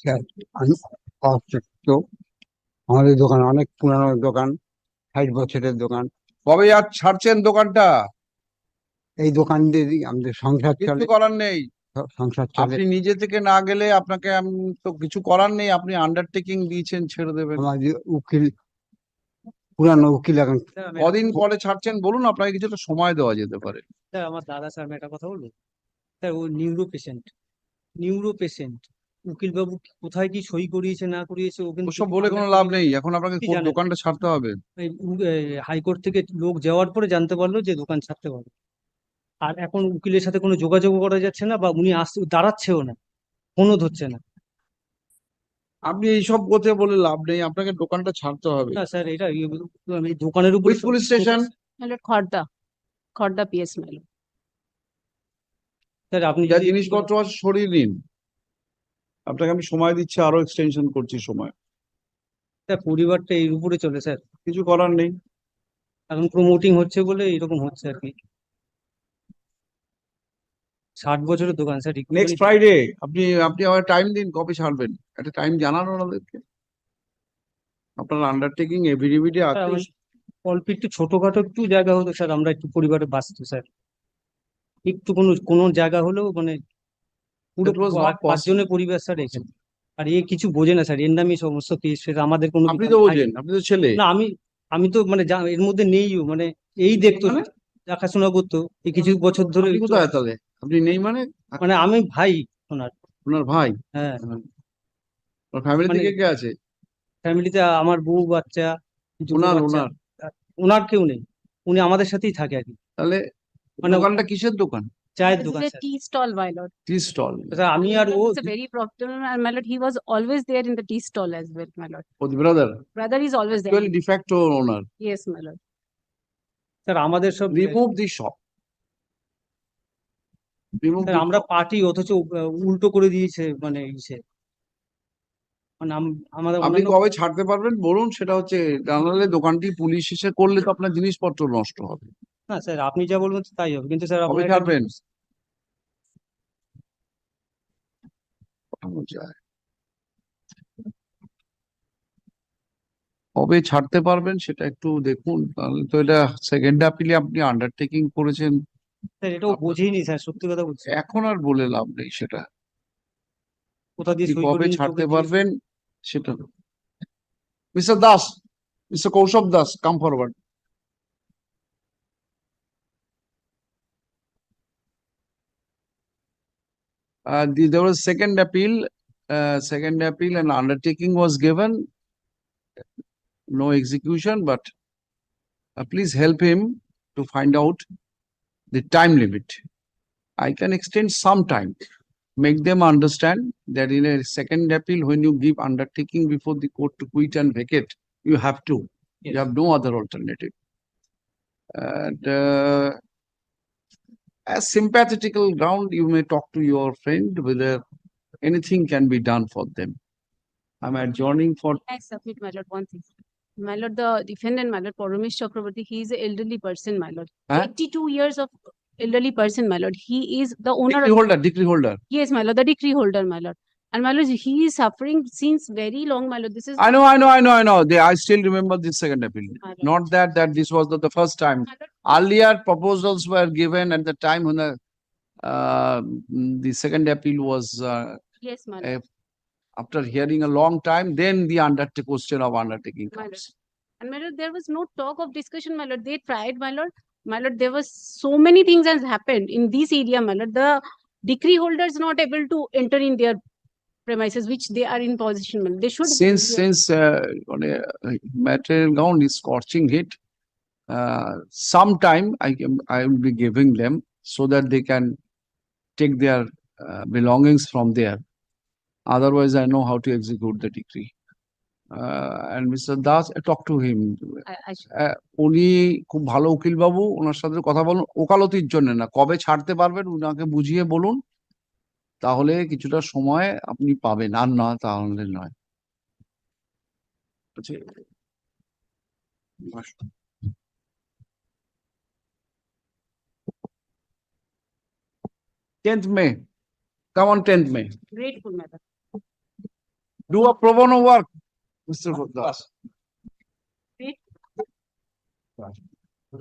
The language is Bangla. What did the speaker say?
স্যার, আমি অবসিত আমাদের দোকান অনেক পুরানো দোকান, 60 বছরের দোকান। কবে আর ছাড়ছেন দোকানটা? এই দোকান দিয়ে আমাদের সংসার কিচ্ছু চলে। করার নেই। সংসার চলে। আপনি নিজে থেকে না গেলে আপনাকে আমি তো কিছু করার নেই। আপনি আন্ডারটেকিং দিয়েছেন, ছেড়ে দেবেন। আমাদের উকিল, পুরানো উকিল এখন। স্যার আমি কদিন পরে ছাড়ছেন বলুন, আপনাকে কিছুটা সময় দেওয়া যেতে পারে। স্যার আমার দাদা, স্যার আমি একটা কথা বলবো। স্যার ও নিউরো পেশেন্ট, নিউরো পেশেন্ট। উকিল বাবু কোথায় কি সই করিয়েছে না করিয়েছে ও কিন্তু ওসব বলে কোনো লাভ নেই, এখন আপনাকে কি জানেন? দোকানটা ছাড়তে হবে। হাইকোর্ট থেকে লোক যাওয়ার পরে জানতে পারলো যে দোকান ছাড়তে পারবে। আর এখন উকিলের সাথে কোনো যোগাযোগ করা যাচ্ছে না, বা উনি আসতে দাঁড়াচ্ছেও না, ফোনও ধরছে না। আপনি এইসব কথা বলে লাভ নেই, আপনাকে দোকানটা ছাড়তে হবে। না স্যার, এটা আমি দোকানের উপর with police station. Malad Khorda, Khorda PS Malad. Sir আপনি যা যদি জিনিসপত্র আছে সরিয়ে নিন। আপনাকে আমি সময় দিচ্ছি, আরো এক্সটেনশন করছি সময়। স্যার পরিবারটা এর উপরে চলে স্যার। কিছু করার নেই। এখন প্রমোটিং হচ্ছে বলে এরকম হচ্ছে আর কি। 60 বছরের দোকান স্যার, নেক্সট ফ্রাইডে আপনি আপনি আমার টাইম দিন, কবে ছাড়বেন একটা টাইম জানান ওনাদেরকে। আপনার আন্ডারটেকিং এভিডেভিডে আছে। অল্প একটু ছোটখাটো একটু জায়গা হতো স্যার, আমরা একটু পরিবারে বাঁচতো স্যার। একটু কোনো কোনো জায়গা হলেও মানে পুরো That was not possible. 5 জনের পরিবার স্যার এখানে। আর এ কিছু বোঝে না স্যার, এর নামই সমস্ত কেস। আমাদের কোনো আপনি কিছু তো নাই। বোঝেন, আপনি তো ছেলে। না আমি আমি তো মানে এর মধ্যে নেইও, মানে এই দেখতো, মানে? দেখাশোনা করতো এই কিছু বছর ধরে। আপনি কোথায় তাহলে? আপনি নেই মানে? মানে আমি ভাই ওনার। ওনার ভাই? হ্যাঁ, ওনার ফ্যামিলি মানে থেকে কে আছে? ফ্যামিলিতে আমার বউ, বাচ্চা, দুটো ওনার বাচ্চা। ওনার ওনার কেউ নেই, উনি আমাদের সাথেই থাকে আর কি। তাহলে মানে দোকানটা কিসের দোকান? চায়ের This দোকান is a sir. tea stall, my lord. Tea stall? Sir আমি আর ও It's a very profitable, and my lord, he was always there in the tea stall as well, my lord. Oh brother? Brother is always there. Actually de facto owner. Yes, my lord. Sir আমাদের সব remove the shop, remove sir the আমরা পার্টি, অথচ উল্টো করে দিয়েছে মানে ইসে। মানে আমাদের আপনি অন্যান্য। কবে ছাড়তে পারবেন বলুন, সেটা হচ্ছে জানালে দোকানটি পুলিশ এসে করলে তো আপনার জিনিসপত্র নষ্ট হবে। না স্যার, আপনি যা বলবেন তাই হবে, কিন্তু স্যার কবে আপনার ছাড়বেন? কবে ছাড়তে পারবেন সেটা একটু দেখুন, তাহলে তো এটা সেকেন্ড আপিলে আপনি আন্ডারটেকিং করেছেন। স্যার এটাও বোঝেইনি স্যার, সত্যি কথা বলছি। এখন আর বলে লাভ নেই সেটা। কোথা দিয়ে আপনি সই কবে করে ছাড়তে পারবেন সেটা। Mister Das, mister Kaushab Das, come forward. There was second appeal. Second appeal and undertaking was given. No execution, but please help him to find out the time limit. I can extend some time. Make them understand that in a second appeal, when you give undertaking before the court to quit and vacate, you have to. You have no other alternative. And as sympathetical ground, you may talk to your friend whether anything can be done for them. I'm adjourning for. I submit, my lord, one thing. My lord, the defendant, my lord, Paramesh Chakraborty, he is an elderly person, my lord. Huh? 82 years of elderly person, my lord. He is the owner Decree of. holder, decree holder. Yes, my lord, the decree holder, my lord. And my lord, he is suffering since very long, my lord. This is. I know. I still remember this second appeal. My lord. Not that this was the first time. My lord, Earlier proposals were given at the time when the second appeal was yes, my lord. after hearing a long time. Then the question of undertaking My lord. comes. And my lord, there was no talk of discussion, my lord. They tried, my lord. My lord, there was so many things has happened in this area, my lord. The decree holder is not able to enter in their premises, which they are in possession, my lord. They should. Since on a material ground is scorching heat, sometime I will be giving them so that they can take their belongings from there. Otherwise, I know how to execute the decree. And Mr. Das, talk to him. I should. উনি খুব ভালো উকিল বাবু, ওনার সাথে কথা বলুন, ওকালতির জন্য না, কবে ছাড়তে পারবেন উনাকে বুঝিয়ে বলুন, তাহলে কিছুটা সময় আপনি পাবেন, আর না তাহলে নয়। আচ্ছা, 10th May. Come on, 10th May. Grateful, my lord. Do a pro bono work, Mr. Das.